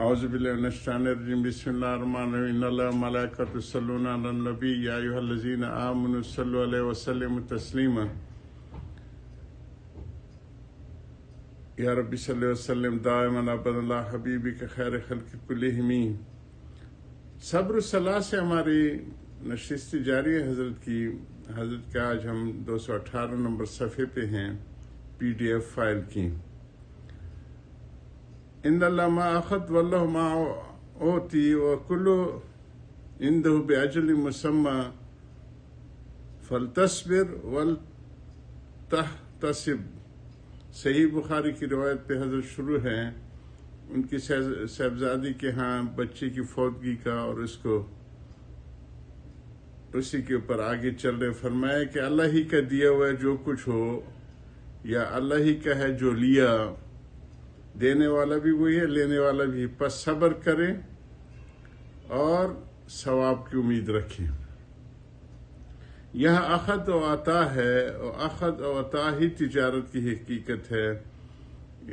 اعوذ باللہ من الشیطان الرجیم بسم اللہ الرحمن الرحیم ان اللہ ملائکۃ یصلون علی النبی یا ایھا الذین آمنوا صلوا علیہ وسلموا تسلیما یا ربی صلی وسلم دائما ابدا اللہ حبیبک خیر خلق کلہم۔ صبر الصلاح سے ہماری نشست جاری ہے حضرت کا آج ہم 218 نمبر صفحے پہ ہیں PDF فائل کی۔ ان اللہ ما اخذ واللہ ما اوتی وکل عنده باجل مسمى فلتصبر ولتحتسب۔ صحیح بخاری کی روایت پہ حضرت شروع ہے ان کی صاحبزادی کے ہاں بچے کی فوتگی کا، اور اس کو اسی کے اوپر آگے چل رہے فرمایا کہ اللہ ہی کا دیا ہوا ہے جو کچھ ہو، یا اللہ ہی کا ہے جو لیا، دینے والا بھی وہی ہے لینے والا بھی، پس صبر کریں اور ثواب کی امید رکھیں۔ یہاں اخذ و عطا ہے، اور اخذ و عطا ہی تجارت کی حقیقت ہے۔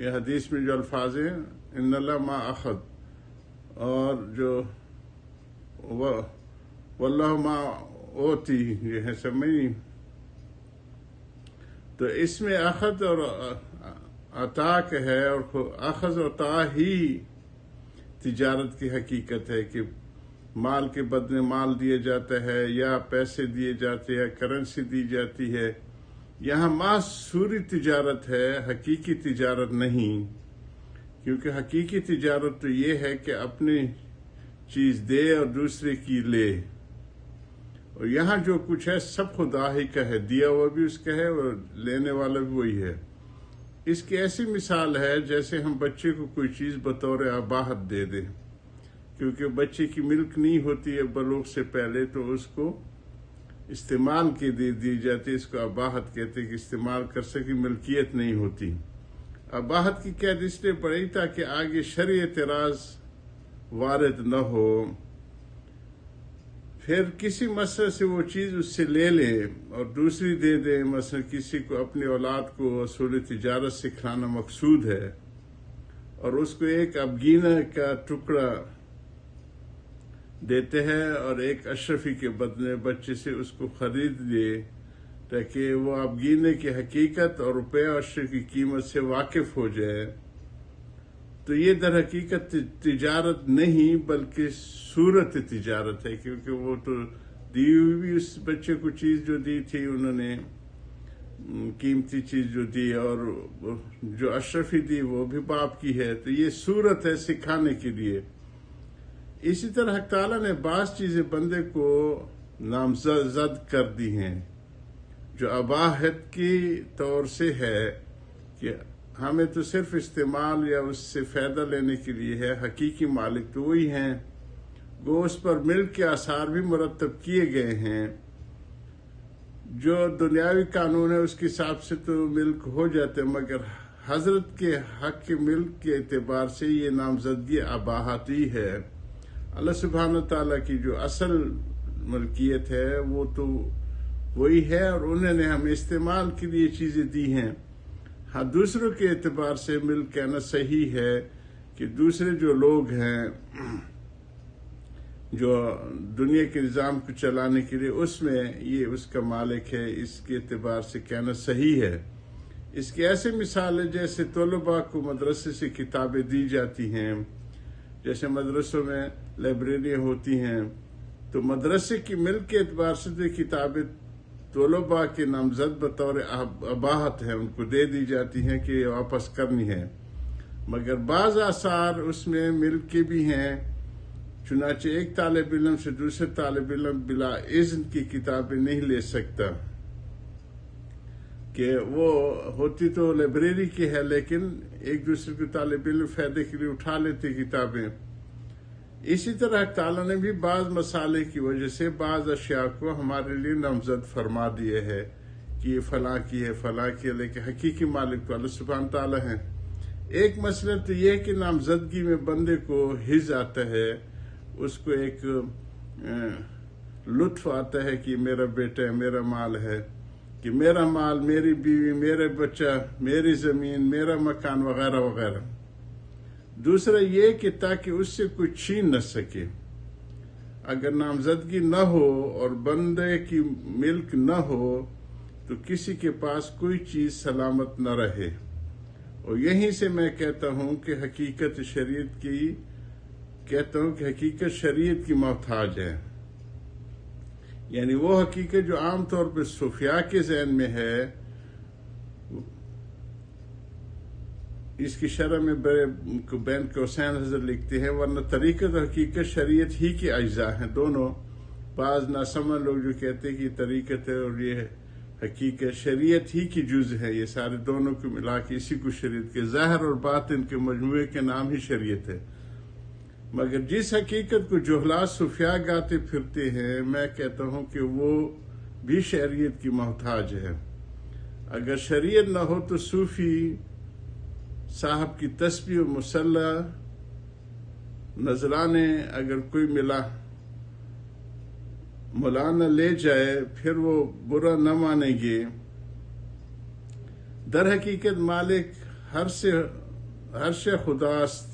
یہ حدیث میں جو الفاظ ہیں ان اللہ ما اخذ اور جو واللہ ما اوتی، یہ ہے سمجھ، تو اس میں اخذ اور عطا کا ہے، اور اخذ و عطا ہی تجارت کی حقیقت ہے کہ مال کے بدلے مال دیا جاتا ہے، یا پیسے دیے جاتے ہیں، کرنسی دی جاتی ہے۔ یہاں معصوری تجارت ہے، حقیقی تجارت نہیں، کیونکہ حقیقی تجارت تو یہ ہے کہ اپنی چیز دے اور دوسرے کی لے، اور یہاں جو کچھ ہے سب خدا ہی کا ہے، دیا ہوا بھی اس کا ہے اور لینے والا بھی وہی ہے۔ اس کی ایسی مثال ہے جیسے ہم بچے کو کوئی چیز بطور اباحت دے دیں، کیونکہ بچے کی ملک نہیں ہوتی ہے بلوغ سے پہلے، تو اس کو استعمال کے دی جاتی ہے، اس کو اباحت کہتے ہیں کہ استعمال کر سکے، ملکیت نہیں ہوتی۔ اباحت کی قید اس لیے پڑی تاکہ آگے شرعی اعتراض وارد نہ ہو، پھر کسی مسئلے سے وہ چیز اس سے لے لے اور دوسری دے دے۔ مثلا کسی کو اپنی اولاد کو اصول تجارت سکھلانا مقصود ہے، اور اس کو ایک ابگینہ کا ٹکڑا دیتے ہیں اور ایک اشرفی کے بدلے بچے سے اس کو خرید لے تاکہ وہ ابگینے کی حقیقت اور روپے اور اشرفی کی قیمت سے واقف ہو جائے، تو یہ در حقیقت تجارت نہیں بلکہ صورت تجارت ہے، کیونکہ وہ تو دی ہوئی بھی اس بچے کو چیز جو دی تھی انہوں نے، قیمتی چیز جو دی، اور جو اشرفی دی وہ بھی باپ کی ہے، تو یہ صورت ہے سکھانے کے لیے۔ اسی طرح حق تعالیٰ نے بعض چیزیں بندے کو نامزد کر دی ہیں جو اباحت کی طور سے ہے کہ ہمیں تو صرف استعمال یا اس سے فائدہ لینے کے لیے ہے، حقیقی مالک تو وہی ہیں، وہ اس پر ملک کے آثار بھی مرتب کیے گئے ہیں۔ جو دنیاوی قانون ہے اس کے حساب سے تو ملک ہو جاتے، مگر حضرت کے حق کے ملک کے اعتبار سے یہ نامزدگی اباحتی ہے۔ اللہ سبحانہ تعالیٰ کی جو اصل ملکیت ہے وہ تو وہی ہے، اور انہوں نے ہمیں استعمال کے لیے چیزیں دی ہیں۔ ہاں دوسروں کے اعتبار سے ملک کہنا صحیح ہے کہ دوسرے جو لوگ ہیں جو دنیا کے نظام کو چلانے کے لیے اس میں یہ اس کا مالک ہے، اس کے اعتبار سے کہنا صحیح ہے۔ اس کی ایسے مثال ہے جیسے طلباء کو مدرسے سے کتابیں دی جاتی ہیں، جیسے مدرسوں میں لائبریریاں ہوتی ہیں، تو مدرسے کی ملک کے اعتبار سے جو کتابیں طلباء کے نامزد بطور اباحت ہیں ان کو دے دی جاتی ہیں کہ واپس کرنی ہے، مگر بعض آثار اس میں ملک کے بھی ہیں، چنانچہ ایک طالب علم سے دوسرے طالب علم بلا اذن کی کتابیں نہیں لے سکتا، کہ وہ ہوتی تو لائبریری کی ہے لیکن ایک دوسرے کے طالب علم فائدے کے لیے اٹھا لیتے کتابیں۔ اسی طرح تعالیٰ نے بھی بعض مسائل کی وجہ سے بعض اشیاء کو ہمارے لیے نامزد فرما دیے ہے کہ یہ فلاں کی ہے فلاں کی ہے، لیکن حقیقی مالک تو اللہ سبحانہ تعالیٰ ہے۔ ایک مسئلہ تو یہ کہ نامزدگی میں بندے کو حز آتا ہے، اس کو ایک لطف آتا ہے کہ میرا بیٹا ہے، میرا مال ہے، کہ میرا مال، میری بیوی، میرا بچہ، میری زمین، میرا مکان وغیرہ وغیرہ۔ دوسرا یہ کہ تاکہ اس سے کوئی چھین نہ سکے. اگر نامزدگی نہ ہو اور بندے کی ملک نہ ہو تو کسی کے پاس کوئی چیز سلامت نہ رہے. اور یہیں سے میں کہتا ہوں کہ حقیقت شریعت کی محتاج ہے. یعنی وہ حقیقت جو عام طور پہ صوفیاء کے ذہن میں ہے، اس کی شرح میں بین قوسین حضرت لکھتے ہیں، ورنہ طریقت اور حقیقت شریعت ہی کے اجزاء ہیں دونوں. بعض ناسمجھ لوگ جو کہتے ہیں کہ یہ طریقت ہے اور یہ حقیقت شریعت ہی کی جز ہے، یہ سارے دونوں کو ملا کے اسی کو شریعت کے ظاہر اور باطن کے مجموعے کے نام ہی شریعت ہے. مگر جس حقیقت کو جہلاء صوفیاء گاتے پھرتے ہیں، میں کہتا ہوں کہ وہ بھی شریعت کی محتاج ہے. اگر شریعت نہ ہو تو صوفی صاحب کی تسبیح و مصلی نذرانے اگر کوئی مولانا لے جائے پھر وہ برا نہ مانیں گے. در حقیقت مالک ہر شے خداست،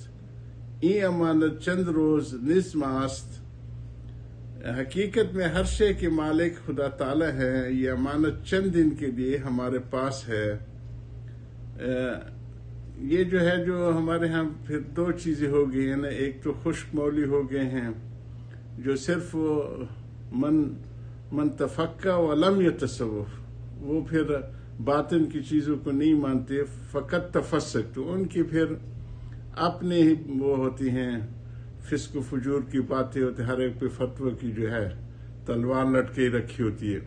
این امانت چند روز نظم است. حقیقت میں ہر شے کے مالک خدا تعالی ہے. یہ امانت چند دن کے لیے ہمارے پاس ہے. یہ جو ہمارے ہاں پھر دو چیزیں ہو گئی ہیں نا. ایک تو خشک مولی ہو گئے ہیں جو صرف من تفقہ ولم یتصوف، وہ پھر باطن کی چیزوں کو نہیں مانتے، فقط تفسق. تو ان کی پھر اپنے ہی وہ ہوتی ہیں فسق و فجور کی باتیں ہوتی، ہر ایک پہ فتوی کی جو ہے تلوار لٹکے رکھی ہوتی ہے.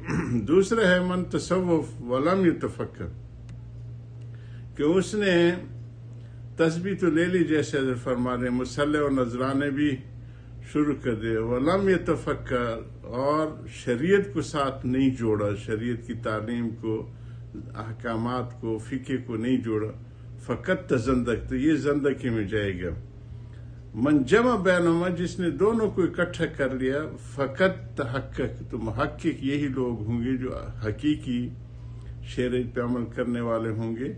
دوسرا ہے من تصوف ولم یتفکر، کہ اس نے تسبیح تو لے لی جیسے حضرت فرما رہے ہیں، مصلی اور نذرانے بھی شروع کر دے، ولم یتفکر، اور شریعت کو ساتھ نہیں جوڑا، شریعت کی تعلیم کو، احکامات کو، فقہ کو نہیں جوڑا. فقط تزندق، تو یہ زندگی میں جائے گا. من جمع بینہما، جس نے دونوں کو اکٹھا کر لیا، فقط تحقق، تو محقق یہی لوگ ہوں گے جو حقیقی شریعت پہ عمل کرنے والے ہوں گے،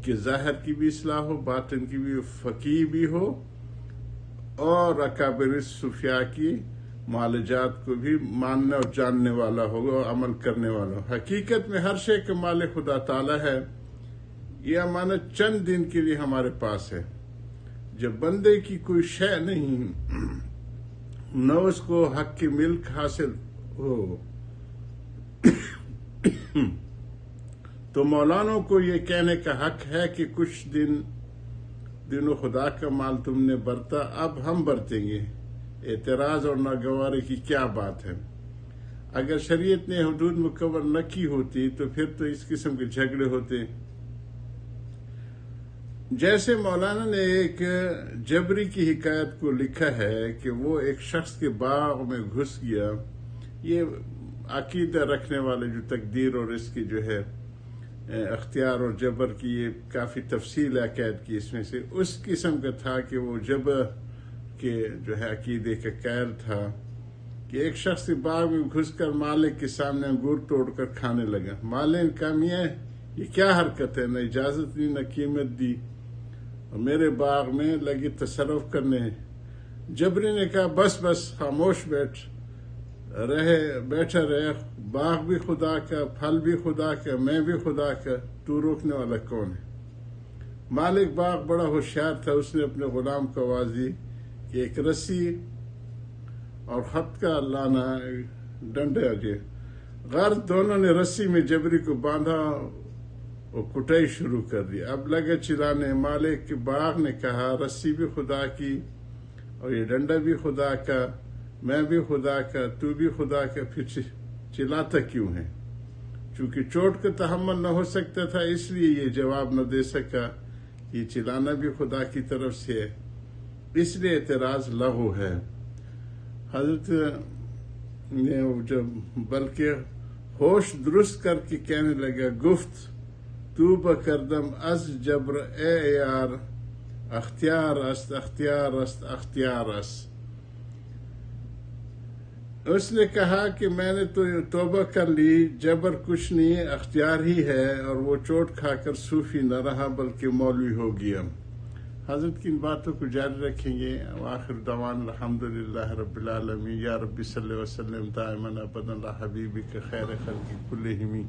کہ ظاہر کی بھی اصلاح ہو، باطن کی بھی، فقیہ بھی ہو، اور اکابر صوفیاء کی معالجات کو بھی ماننے اور جاننے والا ہوگا اور عمل کرنے والا ہو. حقیقت میں ہر شے کا مالک خدا تعالی ہے. یہ امانت چند دن کے لیے ہمارے پاس ہے. جب بندے کی کوئی شے نہیں، نہ اس کو حق کی ملک حاصل ہو، تو مولانوں کو یہ کہنے کا حق ہے کہ کچھ دنوں خدا کا مال تم نے برتا، اب ہم برتیں گے. اعتراض اور ناگواری کی کیا بات ہے؟ اگر شریعت نے حدود مقرر نہ کی ہوتی تو پھر تو اس قسم کے جھگڑے ہوتے. جیسے مولانا نے ایک جبری کی حکایت کو لکھا ہے کہ وہ ایک شخص کے باغ میں گھس گیا. یہ عقیدہ رکھنے والے جو تقدیر اور اس کی جو ہے اختیار اور جبر کی یہ کافی تفصیل ہے عقائد کی، اس میں سے اس قسم کا تھا کہ وہ جبر کے جو ہے عقیدے کا قائل تھا کہ ایک شخص باغ میں گھس کر مالک کے سامنے انگور توڑ کر کھانے لگا. مالک نے کہا میاں یہ کیا حرکت ہے، نہ اجازت دی نہ قیمت دی اور میرے باغ میں لگی تصرف کرنے. جبری نے کہا بس خاموش بیٹھا رہے، باغ بھی خدا کا، پھل بھی خدا کا، میں بھی خدا کا، تو روکنے والا کون ہے؟ مالک باغ بڑا ہوشیار تھا. اس نے اپنے غلام کو آواز دی کہ ایک رسی اور خط کا لانا، ڈنڈے آجے. غرض دونوں نے رسی میں جبری کو باندھا اور کٹائی شروع کر دی. اب لگے چلانے. مالک کے باغ نے کہا رسی بھی خدا کی اور یہ ڈنڈا بھی خدا کا، میں بھی خدا کا، تو بھی خدا کا، پھر چلاتا کیوں ہے؟ چونکہ چوٹ کا تحمل نہ ہو سکتا تھا اس لیے یہ جواب نہ دے سکا. یہ چلانا بھی خدا کی طرف سے ہے، اس لیے اعتراض لغو ہے. حضرت نے جب بلکہ ہوش درست کر کے کہنے لگا گفت تو بکردم از جبر اے یار، اختیار است اختیار است اختیار است. اس نے کہا کہ میں نے تو توبہ کر لی، جبر کچھ نہیں، اختیار ہی ہے. اور وہ چوٹ کھا کر صوفی نہ رہا بلکہ مولوی ہو گیا. حضرت کی ان باتوں کو جاری رکھیں گے. وآخر دعوانا الحمدللہ رب العالمین. یا رب صلی وسلم دائما ابدا علی حبیبک خیر خلق کلہم.